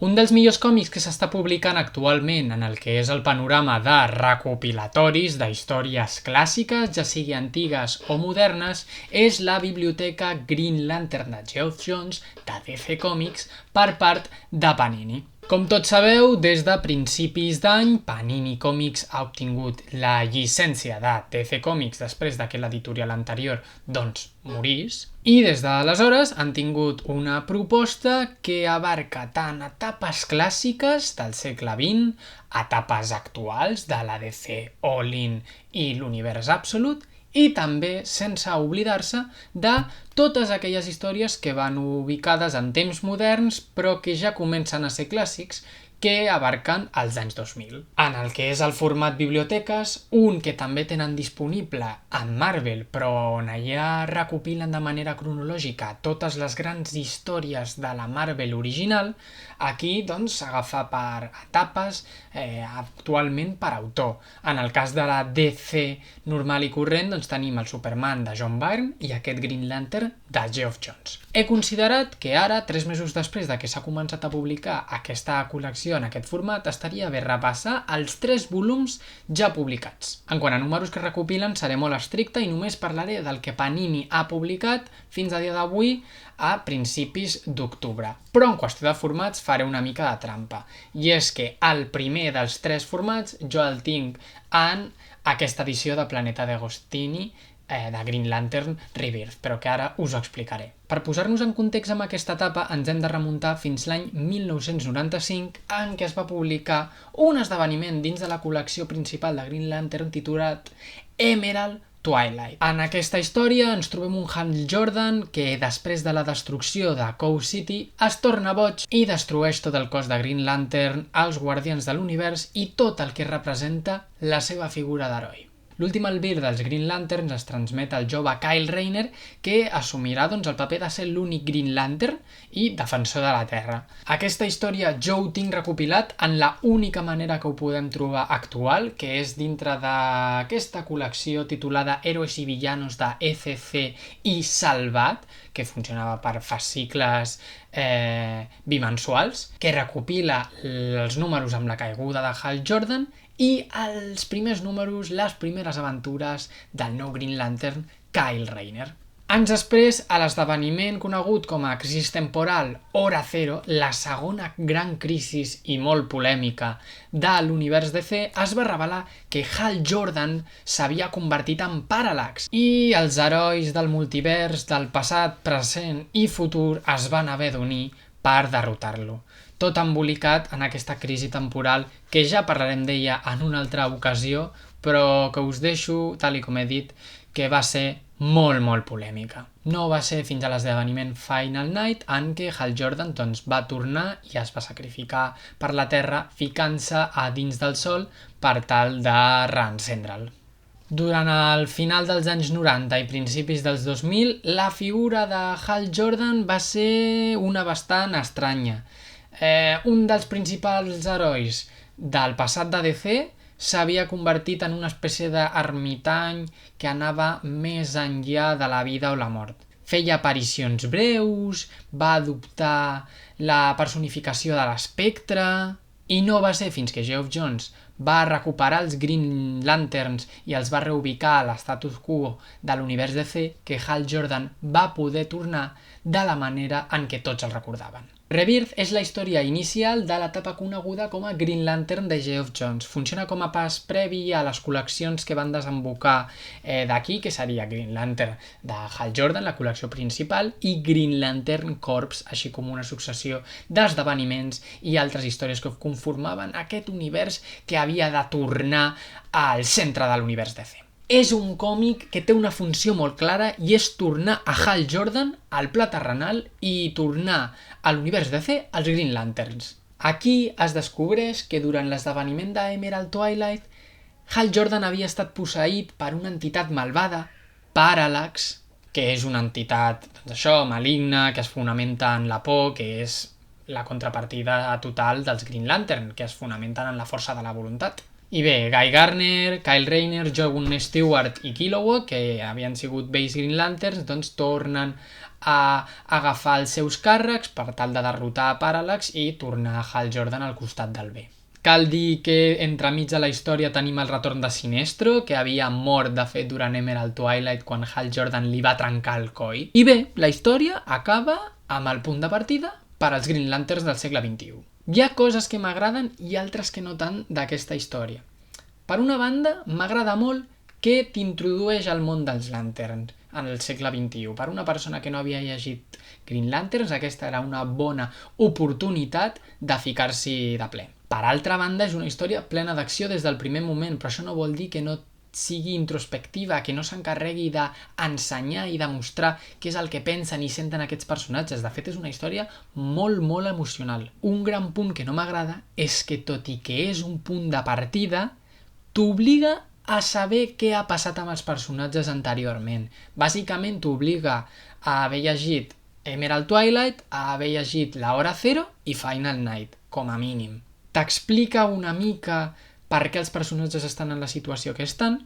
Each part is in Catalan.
Un dels millors còmics que s'està publicant actualment en el que és el panorama de recopilatoris d'històries clàssiques, ja sigui antigues o modernes, és la biblioteca Green Lantern de Geoff Johns de DC Comics per part de Panini. Com tots sabeu, des de principis d'any, Panini Comics ha obtingut la llicència de DC Comics després de que l'editorial anterior, morís, i des d'aleshores han tingut una proposta que abarca tant etapes clàssiques del segle XX, etapes actuals de la DC All-In i l'univers Absolute, i també sense oblidar-se de totes aquelles històries que van ubicades en temps moderns però que ja comencen a ser clàssics, que abarquen els anys 2000. En el que és el format biblioteques, un que també tenen disponible en Marvel, però on allà recopilen de manera cronològica totes les grans històries de la Marvel original, aquí s'agafa per etapes, actualment per autor. En el cas de la DC normal i corrent, tenim el Superman de John Byrne i aquest Green Lantern de Geoff Johns. He considerat que ara, 3 mesos després de que s'ha començat a publicar aquesta col·lecció en aquest format, estaria bé repassar els 3 volums ja publicats. En quant a números que recopilen, seré molt estricte i només parlaré del que Panini ha publicat fins a dia d'avui a principis d'octubre. Però en qüestió de formats faré una mica de trampa. I és que el primer dels 3 formats jo el tinc en aquesta edició de Planeta d'Agostini de Green Lantern Rebirth, però que ara us ho explicaré. Per posar-nos en context amb aquesta etapa ens hem de remuntar fins l'any 1995 en què es va publicar un esdeveniment dins de la col·lecció principal de Green Lantern titulat Emerald Twilight. En aquesta història ens trobem un Hal Jordan que després de la destrucció de Cow City es torna boig i destrueix tot el cos de Green Lantern, els Guardians de l'Univers i tot el que representa la seva figura d'heroi. L'últim albir dels Green Lanterns es transmet al jove Kyle Rayner, que assumirà el paper de ser l'únic Green Lantern i defensor de la Terra. Aquesta història jo ho tinc recopilat en la única manera que ho podem trobar actual, que és dintre d'aquesta col·lecció titulada Héroes i Villanos de ECC i Salvat, que funcionava per fascicles bimensuals, que recopila els números amb la caiguda de Hal Jordan i els primers números, les primeres aventures del nou Green Lantern, Kyle Rayner. Anys després, a l'esdeveniment conegut com a crisi temporal Hora Zero, la segona gran crisi i molt polèmica de l'univers DC, es va revelar que Hal Jordan s'havia convertit en Parallax i els herois del multivers del passat, present i futur es van haver d'unir per derrotar-lo. Tot embolicat en aquesta crisi temporal que ja parlarem d'ella en una altra ocasió, però que us deixo, tal com he dit, que va ser molt polèmica. No va ser fins a l'esdeveniment Final Night en què Hal Jordan va tornar i es va sacrificar per la Terra ficant-se a dins del Sol per tal de reencendre'l. Durant el final dels anys 90 i principis dels 2000, la figura de Hal Jordan va ser una bastant estranya. Un dels principals herois del passat de DC s'havia convertit en una espècie d'ermitany que anava més enllà de la vida o la mort. Feia aparicions breus, va adoptar la personificació de l'espectre i no va ser fins que Geoff Johns va recuperar els Green Lanterns i els va reubicar a l'estatus quo de l'univers DC que Hal Jordan va poder tornar de la manera en què tots el recordaven. Rebirth és la història inicial de l'etapa coneguda com a Green Lantern de Geoff Johns. Funciona com a pas previ a les col·leccions que van desembocar d'aquí, que seria Green Lantern de Hal Jordan, la col·lecció principal, i Green Lantern Corps, així com una successió d'esdeveniments i altres històries que conformaven aquest univers que havia de tornar al centre de l'univers DC. És un còmic que té una funció molt clara i és tornar a Hal Jordan al pla terrenal i tornar a l'univers DC als Green Lanterns. Aquí es descobreix que durant l'esdeveniment d'Emerald Twilight, Hal Jordan havia estat posseït per una entitat malvada, Parallax, que és una entitat maligna, que es fonamenta en la por, que és la contrapartida total dels Green Lantern, que es fonamenten en la força de la voluntat. I bé, Guy Gardner, Kyle Rayner, Jon Stewart i Kilowog, que havien sigut vells Green Lanterns, doncs tornen a agafar els seus càrrecs per tal de derrotar a Parallax i tornar Hal Jordan al costat del bé. Cal dir que entremig de la història tenim el retorn de Sinestro, que havia mort de fet durant Emerald Twilight quan Hal Jordan li va trencar el coll. I bé, la història acaba amb el punt de partida per als Green Lanterns del segle XXI. Hi ha coses que m'agraden i altres que no tant d'aquesta història. Per una banda, m'agrada molt que t'introdueix al món dels Lanterns en el segle XXI. Per una persona que no havia llegit Green Lanterns, aquesta era una bona oportunitat de ficar-s'hi de ple. Per altra banda, és una història plena d'acció des del primer moment, però això no vol dir que no sigui introspectiva, que no s'encarregui d'ensenyar i demostrar què és el que pensen i senten aquests personatges. De fet, és una història molt, molt emocional. Un gran punt que no m'agrada és que, tot i que és un punt de partida, t'obliga a saber què ha passat amb els personatges anteriorment. Bàsicament t'obliga a haver llegit Emerald Twilight, a haver llegit La Hora Cero i Final Night, com a mínim. T'explica una mica per què els personatges estan en la situació que estan,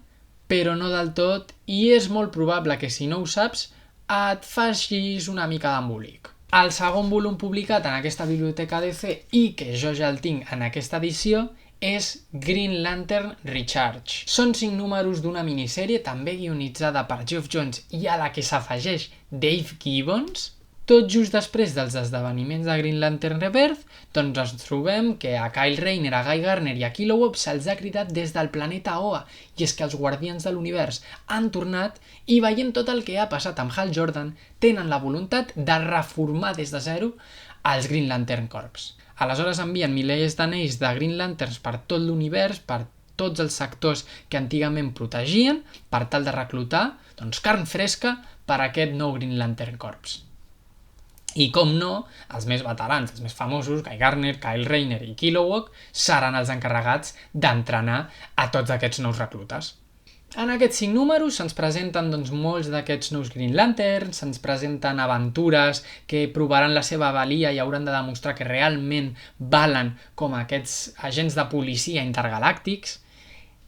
però no del tot, i és molt probable que si no ho saps et facis una mica d'embolic. El segon volum publicat en aquesta biblioteca DC i que jo ja el tinc en aquesta edició és Green Lantern Recharge. Són 5 números d'una minissèrie també guionitzada per Geoff Johns i a la que s'afegeix Dave Gibbons. Tot just després dels esdeveniments de Green Lantern Rebirth, doncs ens trobem que a Kyle Rayner, a Guy Gardner i a Kilowog se'ls ha cridat des del planeta Oa, i és que els Guardians de l'Univers han tornat i veient tot el que ha passat amb Hal Jordan, tenen la voluntat de reformar des de zero els Green Lantern Corps. Aleshores envien milers d'anells de Green Lanterns per tot l'univers, per tots els sectors que antigament protegien, per tal de reclutar carn fresca per a aquest nou Green Lantern Corps. I com no, els més veterans, els més famosos, Guy Gardner, Kyle Rayner i Kilowog, seran els encarregats d'entrenar a tots aquests nous reclutes. En aquests 5 números se'ns presenten molts d'aquests nous Green Lanterns, se'ns presenten aventures que provaran la seva valia i hauran de demostrar que realment valen com aquests agents de policia intergalàctics.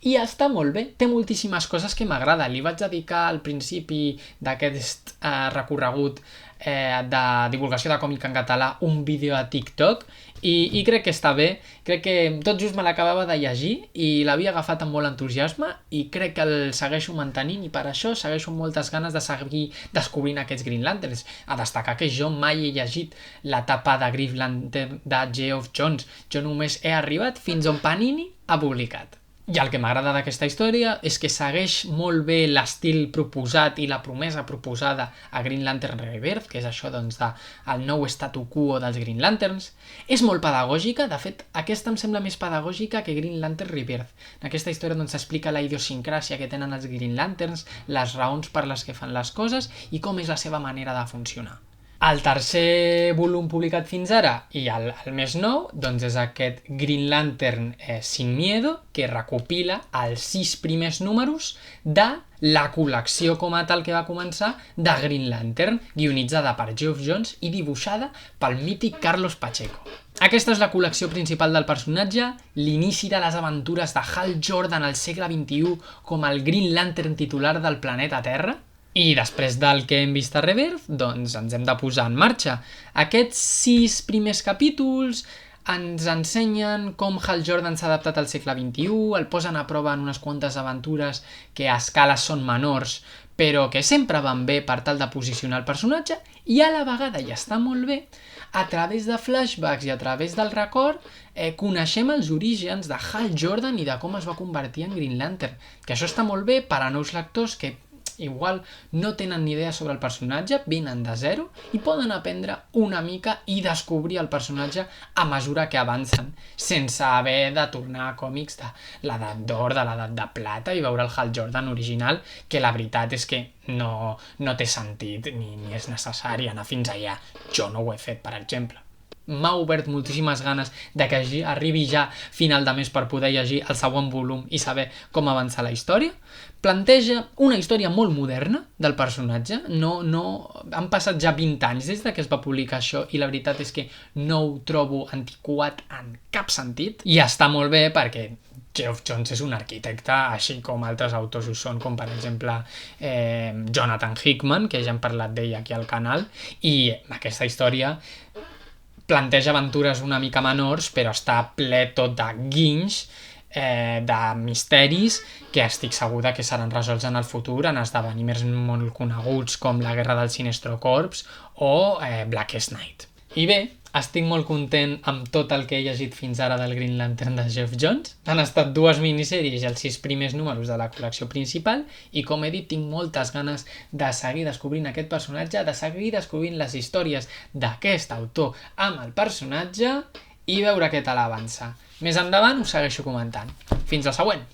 I està molt bé, té moltíssimes coses que m'agrada. Li vaig dedicar al principi d'aquest recorregut de divulgació de còmic en català un vídeo a TikTok i crec que està bé. Crec que tot just me l'acabava de llegir i l'havia agafat amb molt entusiasme i crec que el segueixo mantenint i per això segueixo amb moltes ganes de seguir descobrint aquests Green Lanterns. A destacar que jo mai he llegit l'etapa de Green Lantern de Geoff Johns. Jo només he arribat fins on Panini ha publicat. I el que m'agrada d'aquesta història és que segueix molt bé l'estil proposat i la promesa proposada a Green Lantern Rebirth, que és això del nou statu quo dels Green Lanterns. És molt pedagògica, de fet, aquesta em sembla més pedagògica que Green Lantern Rebirth. En aquesta història s'explica la idiosincràsia que tenen els Green Lanterns, les raons per les que fan les coses i com és la seva manera de funcionar. El tercer volum publicat fins ara i el més nou és aquest Green Lantern Sin Miedo, que recopila els 6 primers números de la col·lecció com a tal que va començar de Green Lantern, guionitzada per Geoff Johns i dibuixada pel mític Carlos Pacheco. Aquesta és la col·lecció principal del personatge, l'inici de les aventures de Hal Jordan al segle XXI com el Green Lantern titular del planeta Terra. I després del que hem vist a Rebirth, ens hem de posar en marxa. Aquests 6 primers capítols ens ensenyen com Hal Jordan s'ha adaptat al segle XXI, el posen a prova en unes quantes aventures que a escala són menors, però que sempre van bé per tal de posicionar el personatge, i a la vegada, i està molt bé, a través de flashbacks i a través del record, coneixem els orígens de Hal Jordan i de com es va convertir en Green Lantern. Que això està molt bé per a nous lectors que igual no tenen ni idea sobre el personatge, venen de zero i poden aprendre una mica i descobrir el personatge a mesura que avancen, sense haver de tornar a còmics de l'edat d'or, de l'edat de plata i veure el Hal Jordan original, que la veritat és que no té sentit ni és necessari anar fins allà. Jo no ho he fet, per exemple. M'ha obert moltíssimes ganes de que arribi ja final de mes per poder llegir el següent volum i saber com avançar la història. Planteja una història molt moderna del personatge. Han passat ja 20 anys des que es va publicar això i la veritat és que no ho trobo antiquat en cap sentit. I està molt bé perquè Geoff Johns és un arquitecte, així com altres autors ho són, com per exemple Jonathan Hickman, que ja hem parlat d'ell aquí al canal, i aquesta història planteja aventures una mica menors, però està ple tot de guinys, de misteris que estic segura que seran resolts en el futur en esdeveniments molt coneguts com la Guerra del Sinestro Corps o Blackest Night. I bé, estic molt content amb tot el que he llegit fins ara del Green Lantern de Geoff Johns. Han estat 2 minissèries i els 6 primers números de la col·lecció principal i, com he dit, tinc moltes ganes de seguir descobrint aquest personatge, de seguir descobrint les històries d'aquest autor amb el personatge i veure què tal avança. Més endavant us segueixo comentant. Fins la següent!